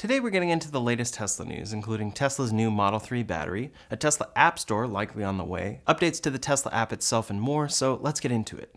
Today we're getting into the latest Tesla news, including Tesla's new Model 3 battery, a Tesla App Store likely on the way, updates to the Tesla app itself, and more, so let's get into it.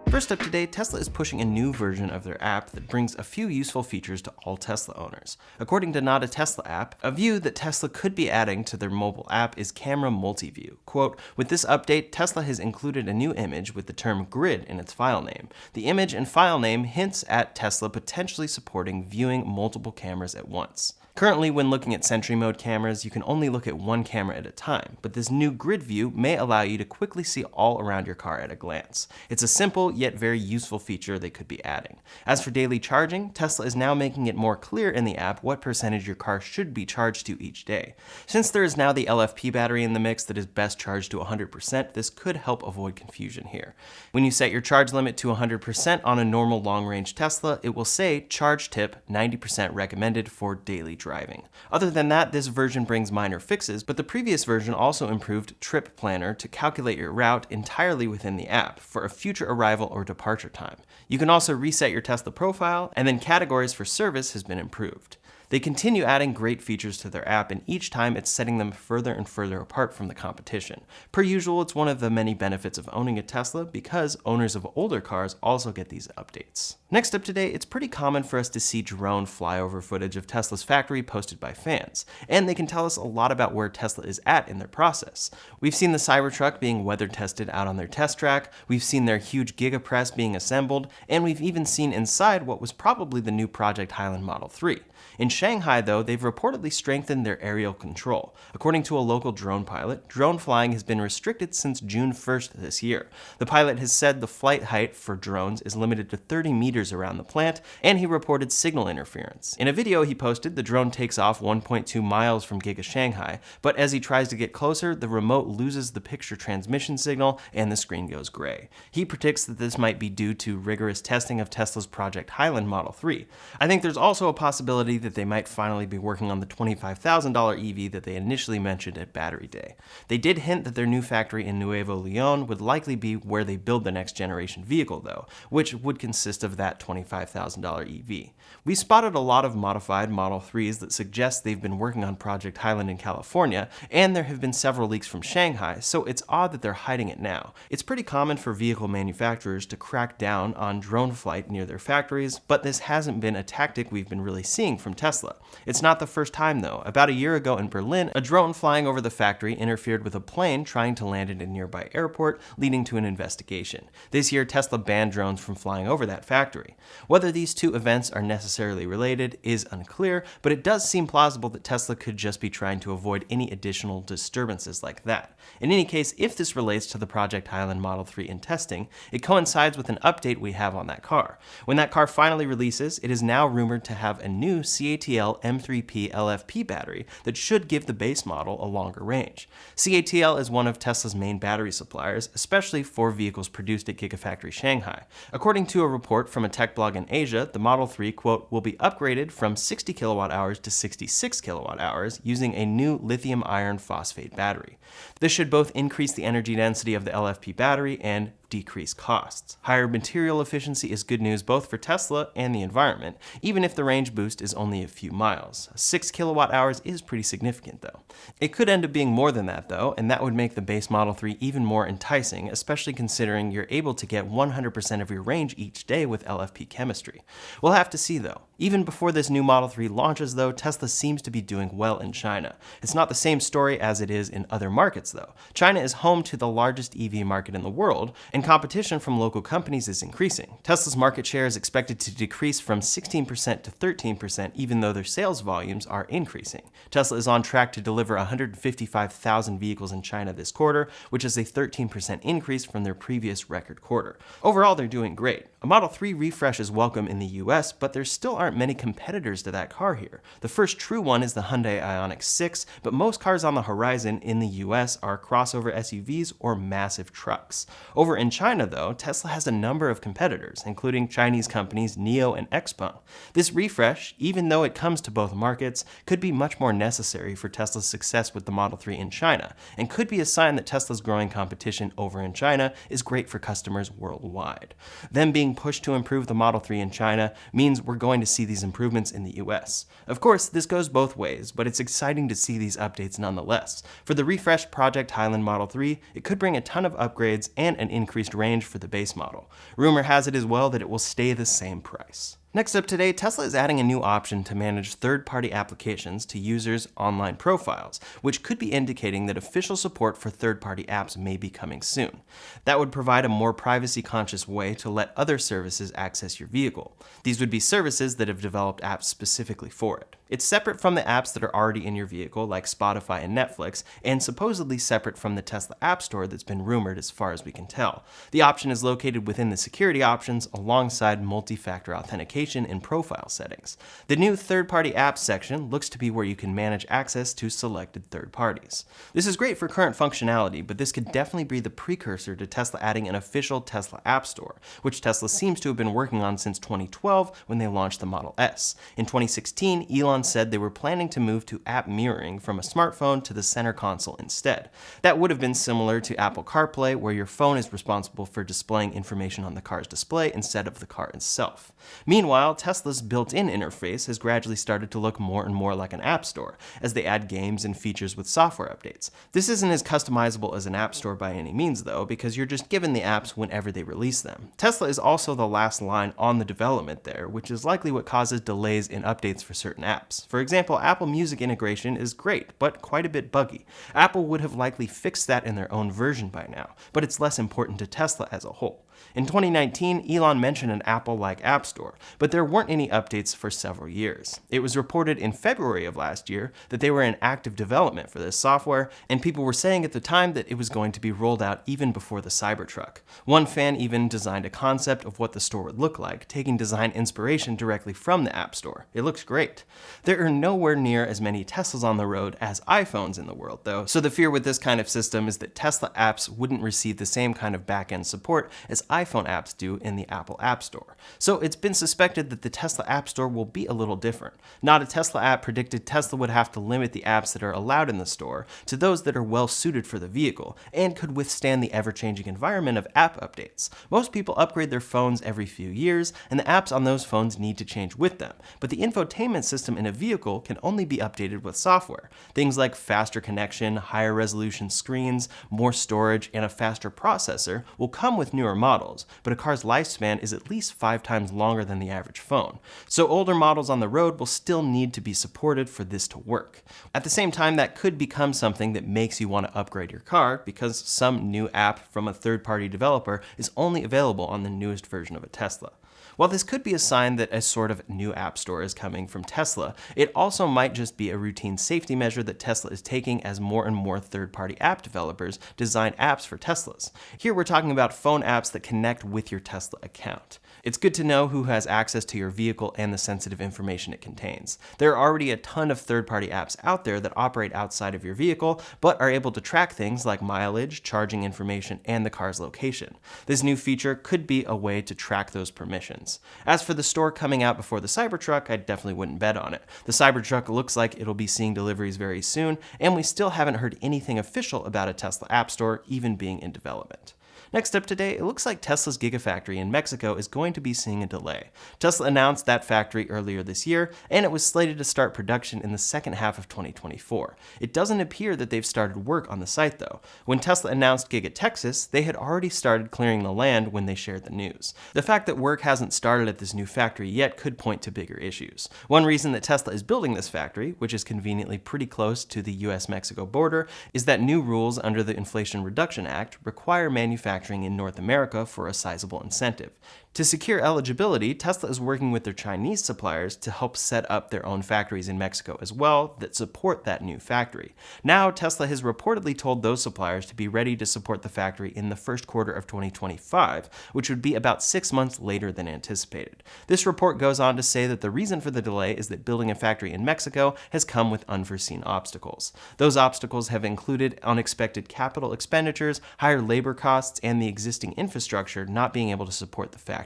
First up today, Tesla is pushing a new version of their app that brings a few useful features to all Tesla owners. According to Not a Tesla App, a view that Tesla could be adding to their mobile app is Camera Multi-View. Quote, with this update, Tesla has included a new image with the term grid in its file name. The image and file name hints at Tesla potentially supporting viewing multiple cameras at once. Currently, when looking at Sentry Mode cameras, you can only look at one camera at a time, but this new grid view may allow you to quickly see all around your car at a glance. It's a simple yet very useful feature they could be adding. As for daily charging, Tesla is now making it more clear in the app what percentage your car should be charged to each day. Since there is now the LFP battery in the mix that is best charged to 100%, this could help avoid confusion here. When you set your charge limit to 100% on a normal long-range Tesla, it will say charge tip 90% recommended for daily driving. Other than that, this version brings minor fixes, but the previous version also improved Trip Planner to calculate your route entirely within the app for a future arrival or departure time. You can also reset your Tesla profile, and then categories for service has been improved. They continue adding great features to their app, and each time it's setting them further and further apart from the competition. Per usual, it's one of the many benefits of owning a Tesla because owners of older cars also get these updates. Next up today, it's pretty common for us to see drone flyover footage of Tesla's factory posted by fans, and they can tell us a lot about where Tesla is at in their process. We've seen the Cybertruck being weather tested out on their test track, we've seen their huge Giga Press being assembled, and we've even seen inside what was probably the new Project Highland Model 3. In Shanghai, though, they've reportedly strengthened their aerial control. According to a local drone pilot, drone flying has been restricted since June 1st this year. The pilot has said the flight height for drones is limited to 30 meters around the plant, and he reported signal interference. In a video he posted, the drone takes off 1.2 miles from Giga Shanghai, but as he tries to get closer, the remote loses the picture transmission signal and the screen goes gray. He predicts that this might be due to rigorous testing of Tesla's Project Highland Model 3. I think there's also a possibility that they might finally be working on the $25,000 EV that they initially mentioned at Battery Day. They did hint that their new factory in Nuevo Leon would likely be where they build the next generation vehicle though, which would consist of that $25,000 EV. We spotted a lot of modified Model 3s that suggest they've been working on Project Highland in California, and there have been several leaks from Shanghai, so it's odd that they're hiding it now. It's pretty common for vehicle manufacturers to crack down on drone flight near their factories, but this hasn't been a tactic we've been really seeing from Tesla. It's not the first time though. About a year ago in Berlin, a drone flying over the factory interfered with a plane trying to land at a nearby airport, leading to an investigation. This year, Tesla banned drones from flying over that factory. Whether these two events are necessarily related is unclear, but it does seem plausible that Tesla could just be trying to avoid any additional disturbances like that. In any case, if this relates to the Project Highland Model 3 in testing, it coincides with an update we have on that car. When that car finally releases, it is now rumored to have a new CATL M3P LFP battery that should give the base model a longer range. CATL is one of Tesla's main battery suppliers, especially for vehicles produced at Gigafactory Shanghai. According to a report from a tech blog in Asia, the Model 3, quote, will be upgraded from 60 kilowatt hours to 66 kilowatt hours using a new lithium iron phosphate battery. This should both increase the energy density of the LFP battery and decrease costs. Higher material efficiency is good news both for Tesla and the environment, even if the range boost is only a few miles. 6 kilowatt hours is pretty significant though. It could end up being more than that though, and that would make the base Model 3 even more enticing, especially considering you're able to get 100% of your range each day with LFP chemistry. We'll have to see though. Even before this new Model 3 launches though, Tesla seems to be doing well in China. It's not the same story as it is in other markets though. China is home to the largest EV market in the world, and competition from local companies is increasing. Tesla's market share is expected to decrease from 16% to 13% even though their sales volumes are increasing. Tesla is on track to deliver 155,000 vehicles in China this quarter, which is a 13% increase from their previous record quarter. Overall, they're doing great. A Model 3 refresh is welcome in the US, but there still aren't many competitors to that car here. The first true one is the Hyundai Ioniq 6, but most cars on the horizon in the US are crossover SUVs or massive trucks. Over in China, though, Tesla has a number of competitors, including Chinese companies NIO and XPeng. This refresh, even though it comes to both markets, could be much more necessary for Tesla's success with the Model 3 in China, and could be a sign that Tesla's growing competition over in China is great for customers worldwide. Them being pushed to improve the Model 3 in China means we're going to see these improvements in the US. Of course, this goes both ways, but it's exciting to see these updates nonetheless. For the refreshed Project Highland Model 3, it could bring a ton of upgrades and an increased range for the base model. Rumor has it as well that it will stay the same price. Next up today, Tesla is adding a new option to manage third-party applications to users' online profiles, which could be indicating that official support for third-party apps may be coming soon. That would provide a more privacy-conscious way to let other services access your vehicle. These would be services that have developed apps specifically for it. It's separate from the apps that are already in your vehicle, like Spotify and Netflix, and supposedly separate from the Tesla App Store that's been rumored as far as we can tell. The option is located within the security options alongside multi-factor authentication in profile settings. The new third-party apps section looks to be where you can manage access to selected third parties. This is great for current functionality, but this could definitely be the precursor to Tesla adding an official Tesla App Store, which Tesla seems to have been working on since 2012 when they launched the Model S. In 2016, Elon said they were planning to move to app mirroring from a smartphone to the center console instead. That would have been similar to Apple CarPlay, where your phone is responsible for displaying information on the car's display instead of the car itself. Meanwhile, Tesla's built-in interface has gradually started to look more and more like an app store, as they add games and features with software updates. This isn't as customizable as an app store by any means, though, because you're just given the apps whenever they release them. Tesla is also the last line on the development there, which is likely what causes delays in updates for certain apps. For example, Apple Music integration is great, but quite a bit buggy. Apple would have likely fixed that in their own version by now, but it's less important to Tesla as a whole. In 2019, Elon mentioned an Apple-like app store, but there weren't any updates for several years. It was reported in February of last year that they were in active development for this software, and people were saying at the time that it was going to be rolled out even before the Cybertruck. One fan even designed a concept of what the store would look like, taking design inspiration directly from the App Store. It looks great. There are nowhere near as many Teslas on the road as iPhones in the world, though, so the fear with this kind of system is that Tesla apps wouldn't receive the same kind of back-end support as iPhone apps do in the Apple App Store. So it's been suspected that the Tesla App Store will be a little different. Not a Tesla app predicted Tesla would have to limit the apps that are allowed in the store to those that are well suited for the vehicle and could withstand the ever-changing environment of app updates. Most people upgrade their phones every few years, and the apps on those phones need to change with them. But the infotainment system in a vehicle can only be updated with software. Things like faster connection, higher resolution screens, more storage, and a faster processor will come with newer models, but a car's lifespan is at least 5 times longer than the average phone. So older models on the road will still need to be supported for this to work. At the same time, that could become something that makes you want to upgrade your car because some new app from a third-party developer is only available on the newest version of a Tesla. While this could be a sign that a sort of new app store is coming from Tesla, it also might just be a routine safety measure that Tesla is taking as more and more third-party app developers design apps for Teslas. Here we're talking about phone apps that connect with your Tesla account. It's good to know who has access to your vehicle and the sensitive information it contains. There are already a ton of third-party apps out there that operate outside of your vehicle, but are able to track things like mileage, charging information, and the car's location. This new feature could be a way to track those permissions. As for the store coming out before the Cybertruck, I definitely wouldn't bet on it. The Cybertruck looks like it'll be seeing deliveries very soon, and we still haven't heard anything official about a Tesla App Store even being in development. Next up today, it looks like Tesla's Gigafactory in Mexico is going to be seeing a delay. Tesla announced that factory earlier this year, and it was slated to start production in the second half of 2024. It doesn't appear that they've started work on the site, though. When Tesla announced Giga Texas, they had already started clearing the land when they shared the news. The fact that work hasn't started at this new factory yet could point to bigger issues. One reason that Tesla is building this factory, which is conveniently pretty close to the US-Mexico border, is that new rules under the Inflation Reduction Act require manufacturing in North America for a sizable incentive. To secure eligibility, Tesla is working with their Chinese suppliers to help set up their own factories in Mexico as well that support that new factory. Now, Tesla has reportedly told those suppliers to be ready to support the factory in the first quarter of 2025, which would be about 6 months later than anticipated. This report goes on to say that the reason for the delay is that building a factory in Mexico has come with unforeseen obstacles. Those obstacles have included unexpected capital expenditures, higher labor costs, and the existing infrastructure not being able to support the factories.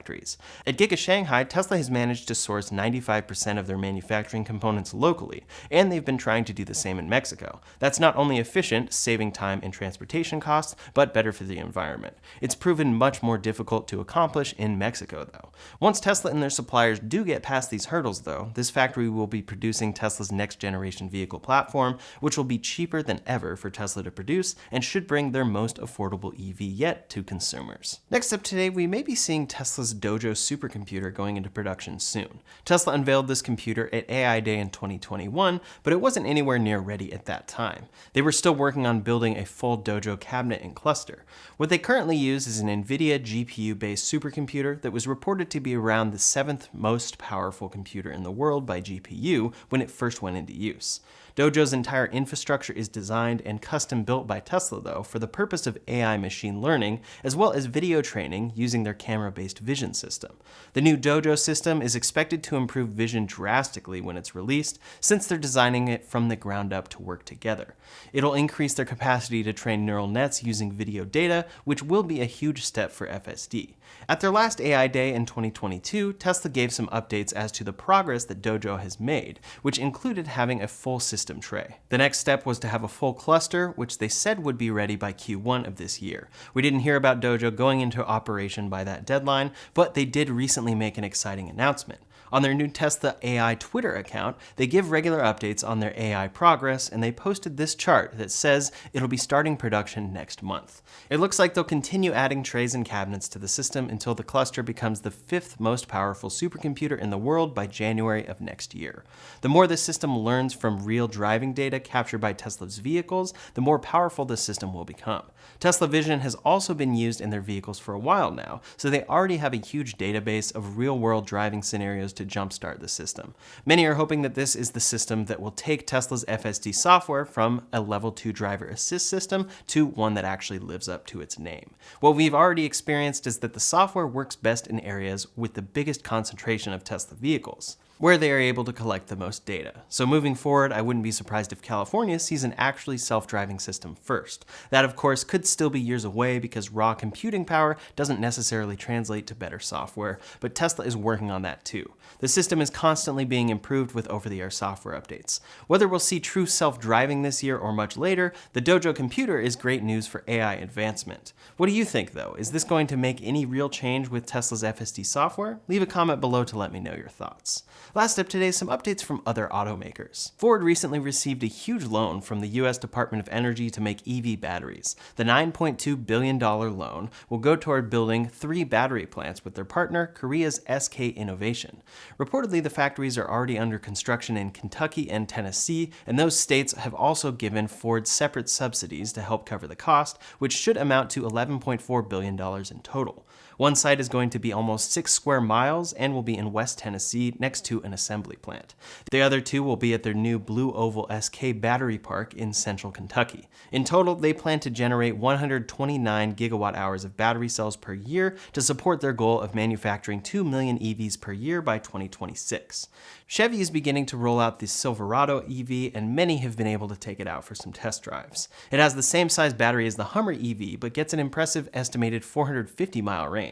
At Giga Shanghai, Tesla has managed to source 95% of their manufacturing components locally, and they've been trying to do the same in Mexico. That's not only efficient, saving time and transportation costs, but better for the environment. It's proven much more difficult to accomplish in Mexico, though. Once Tesla and their suppliers do get past these hurdles, though, this factory will be producing Tesla's next-generation vehicle platform, which will be cheaper than ever for Tesla to produce and should bring their most affordable EV yet to consumers. Next up today, we may be seeing Tesla's Dojo Supercomputer going into production soon. Tesla unveiled this computer at AI Day in 2021, but it wasn't anywhere near ready at that time. They were still working on building a full Dojo cabinet and cluster. What they currently use is an NVIDIA GPU-based supercomputer that was reported to be around the 7th most powerful computer in the world by GPU when it first went into use. Dojo's entire infrastructure is designed and custom built by Tesla, though, for the purpose of AI machine learning, as well as video training using their camera-based vision system. The new Dojo system is expected to improve vision drastically when it's released, since they're designing it from the ground up to work together. It'll increase their capacity to train neural nets using video data, which will be a huge step for FSD. At their last AI Day in 2022, Tesla gave some updates as to the progress that Dojo has made, which included having a full system tray. The next step was to have a full cluster, which they said would be ready by Q1 of this year. We didn't hear about Dojo going into operation by that deadline, but they did recently make an exciting announcement. On their new Tesla AI Twitter account, they give regular updates on their AI progress, and they posted this chart that says it'll be starting production next month. It looks like they'll continue adding trays and cabinets to the system until the cluster becomes the 5th most powerful supercomputer in the world by January of next year. The more the system learns from real driving data captured by Tesla's vehicles, the more powerful the system will become. Tesla Vision has also been used in their vehicles for a while now, so they already have a huge database of real-world driving scenarios to jumpstart the system. Many are hoping that this is the system that will take Tesla's FSD software from a level 2 driver assist system to one that actually lives up to its name. What we've already experienced is that the software works best in areas with the biggest concentration of Tesla vehicles, where they are able to collect the most data. So moving forward, I wouldn't be surprised if California sees an actually self-driving system first. That, of course, could still be years away because raw computing power doesn't necessarily translate to better software, but Tesla is working on that too. The system is constantly being improved with over-the-air software updates. Whether we'll see true self-driving this year or much later, the Dojo computer is great news for AI advancement. What do you think, though? Is this going to make any real change with Tesla's FSD software? Leave a comment below to let me know your thoughts. Last up today, some updates from other automakers. Ford recently received a huge loan from the US Department of Energy to make EV batteries. The $9.2 billion loan will go toward building 3 battery plants with their partner, Korea's SK Innovation. Reportedly, the factories are already under construction in Kentucky and Tennessee, and those states have also given Ford separate subsidies to help cover the cost, which should amount to $11.4 billion in total. One site is going to be almost 6 square miles and will be in West Tennessee next to an assembly plant. The other 2 will be at their new Blue Oval SK battery park in central Kentucky. In total, they plan to generate 129 gigawatt hours of battery cells per year to support their goal of manufacturing 2 million EVs per year by 2026. Chevy is beginning to roll out the Silverado EV, and many have been able to take it out for some test drives. It has the same size battery as the Hummer EV, but gets an impressive estimated 450-mile range.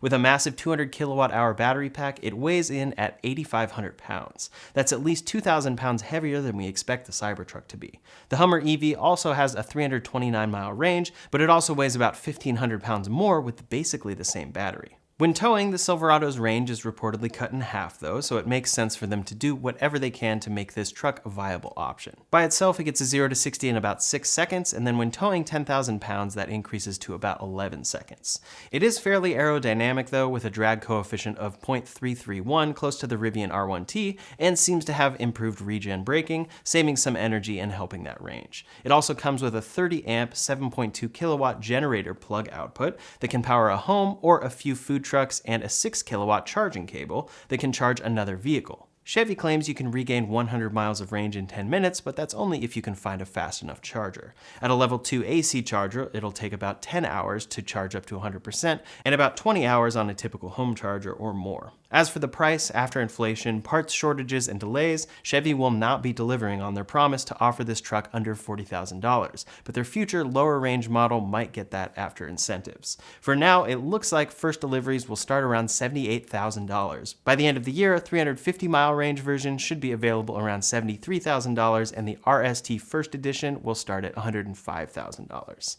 With a massive 200 kilowatt hour battery pack, it weighs in at 8,500 pounds. That's at least 2,000 pounds heavier than we expect the Cybertruck to be. The Hummer EV also has a 329-mile range, but it also weighs about 1,500 pounds more with basically the same battery. When towing, the Silverado's range is reportedly cut in half though, so it makes sense for them to do whatever they can to make this truck a viable option. By itself, it gets a 0 to 60 in about 6 seconds, and then when towing 10,000 pounds, that increases to about 11 seconds. It is fairly aerodynamic though, with a drag coefficient of 0.331, close to the Rivian R1T, and seems to have improved regen braking, saving some energy and helping that range. It also comes with a 30 amp, 7.2 kilowatt generator plug output that can power a home or a few food trucks and a 6 kilowatt charging cable that can charge another vehicle. Chevy claims you can regain 100 miles of range in 10 minutes, but that's only if you can find a fast enough charger. At a level 2 AC charger, it'll take about 10 hours to charge up to 100%, and about 20 hours on a typical home charger or more. As for the price, after inflation, parts shortages, and delays, Chevy will not be delivering on their promise to offer this truck under $40,000, but their future lower range model might get that after incentives. For now, it looks like first deliveries will start around $78,000. By the end of the year, a 350-mile range version should be available around $73,000, and the RST First Edition will start at $105,000.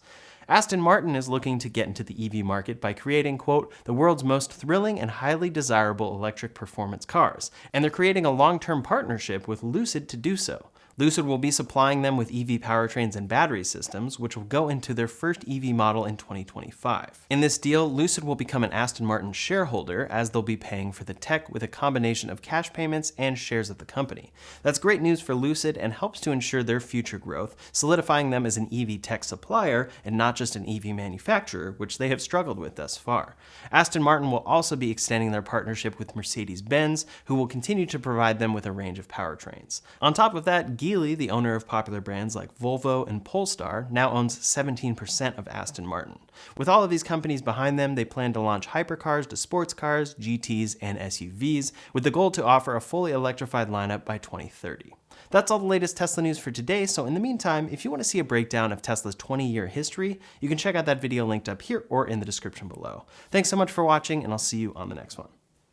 Aston Martin is looking to get into the EV market by creating, quote, the world's most thrilling and highly desirable electric performance cars, and they're creating a long-term partnership with Lucid to do so. Lucid will be supplying them with EV powertrains and battery systems, which will go into their first EV model in 2025. In this deal, Lucid will become an Aston Martin shareholder, as they'll be paying for the tech with a combination of cash payments and shares of the company. That's great news for Lucid and helps to ensure their future growth, solidifying them as an EV tech supplier and not just an EV manufacturer, which they have struggled with thus far. Aston Martin will also be extending their partnership with Mercedes-Benz, who will continue to provide them with a range of powertrains. On top of that, Geely, the owner of popular brands like Volvo and Polestar, now owns 17% of Aston Martin. With all of these companies behind them, they plan to launch hypercars to sports cars, GTs, and SUVs, with the goal to offer a fully electrified lineup by 2030. That's all the latest Tesla news for today, so in the meantime, if you want to see a breakdown of Tesla's 20-year history, you can check out that video linked up here or in the description below. Thanks so much for watching, and I'll see you on the next one.